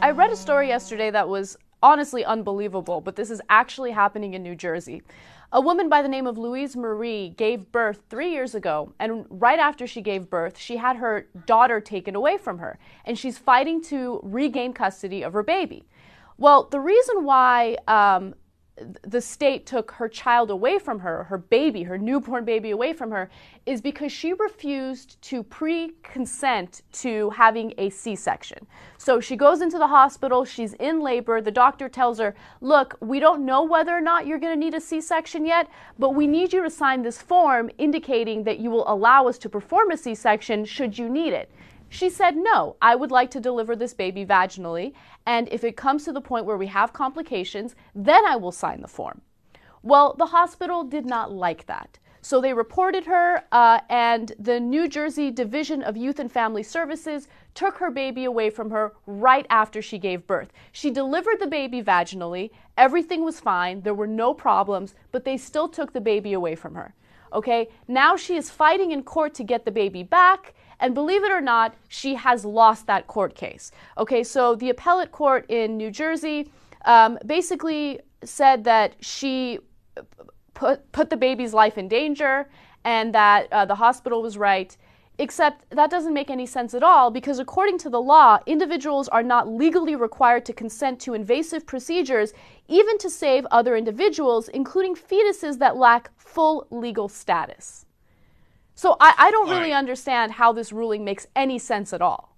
I read a story yesterday that was honestly unbelievable, but this is actually happening in New Jersey. A woman by the name of Louise Marie gave birth 3 years ago, and right after she gave birth, she had her daughter taken away from her, and she's fighting to regain custody of her baby. Well, the reason why the state took her child away from her, her baby, her newborn baby away from her, is because she refused to pre-consent to having a C-section. So she goes into the hospital, she's in labor, the doctor tells her, look, we don't know whether or not you're going to need a C-section yet, but we need you to sign this form indicating that you will allow us to perform a C-section should you need it. She said, no, I would like to deliver this baby vaginally, and if it comes to the point where we have complications, then I will sign the form. Well, the hospital did not like that. So they reported her, and the New Jersey Division of Youth and Family Services took her baby away from her right after she gave birth. She delivered the baby vaginally, everything was fine, there were no problems, but they still took the baby away from her. Okay, now she is fighting in court to get the baby back. And believe it or not, she has lost that court case. Okay, so the appellate court in New Jersey basically said that she put the baby's life in danger and that the hospital was right, except that doesn't make any sense at all because according to the law, individuals are not legally required to consent to invasive procedures, even to save other individuals, including fetuses that lack full legal status. So I don't really understand how this ruling makes any sense at all.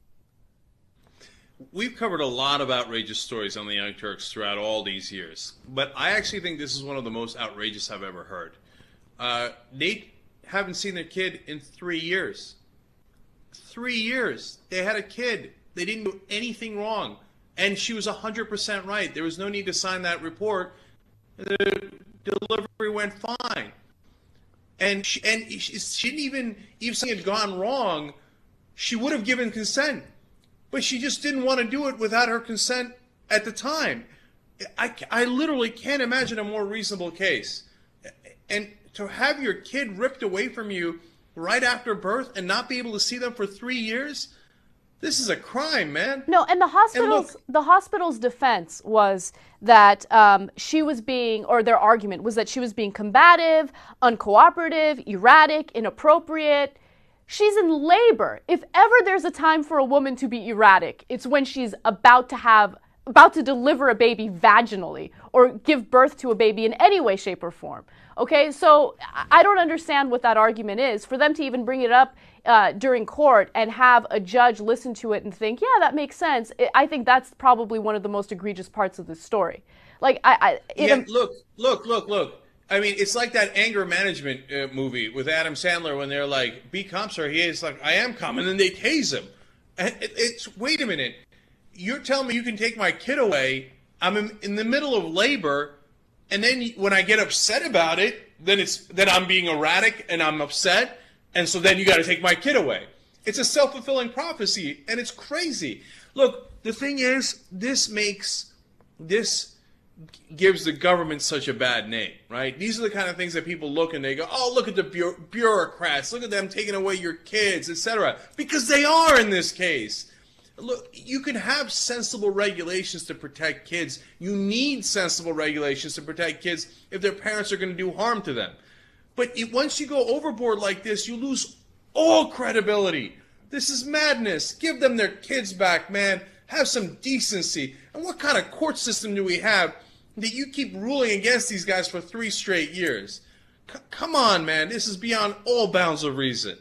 We've covered a lot of outrageous stories on the Young Turks throughout all these years, but I actually think this is one of the most outrageous I've ever heard. They haven't seen their kid in 3 years. 3 years. They had a kid. They didn't do anything wrong. And she was 100% right. There was no need to sign that report. The delivery went fine. And she didn't even if something had gone wrong, she would have given consent. But she just didn't want to do it without her consent at the time. I literally can't imagine a more reasonable case. And to have your kid ripped away from you right after birth and not be able to see them for 3 years, this is a crime, man. No, and the hospital's defense was that she was being, or their argument was that she was being combative, uncooperative, erratic, inappropriate. She's in labor. If ever there's a time for a woman to be erratic, it's when she's about to deliver a baby vaginally or give birth to a baby in any way, shape, or form. Okay, so I don't understand what that argument is. For them to even bring it up during court and have a judge listen to it and think, yeah, that makes sense. I think that's probably one of the most egregious parts of this story. Like, Look. I mean, it's like that anger management movie with Adam Sandler when they're like, be calm, sir. He is like, I am calm. And then they tase him. And wait a minute. You're telling me you can take my kid away. I'm in the middle of labor. And then when I get upset about it, then I'm being erratic and I'm upset. And so then you got to take my kid away. It's a self-fulfilling prophecy. And it's crazy. Look, the thing is, this gives the government such a bad name, right? These are the kind of things that people look and they go, oh, look at the bureaucrats. Look at them taking away your kids, etc. Because they are in this case. Look, you can have sensible regulations to protect kids. You need sensible regulations to protect kids if their parents are going to do harm to them. But once you go overboard like this, you lose all credibility. This is madness. Give them their kids back, man. Have some decency. And what kind of court system do we have that you keep ruling against these guys for 3 straight years? Come on, man. This is beyond all bounds of reason.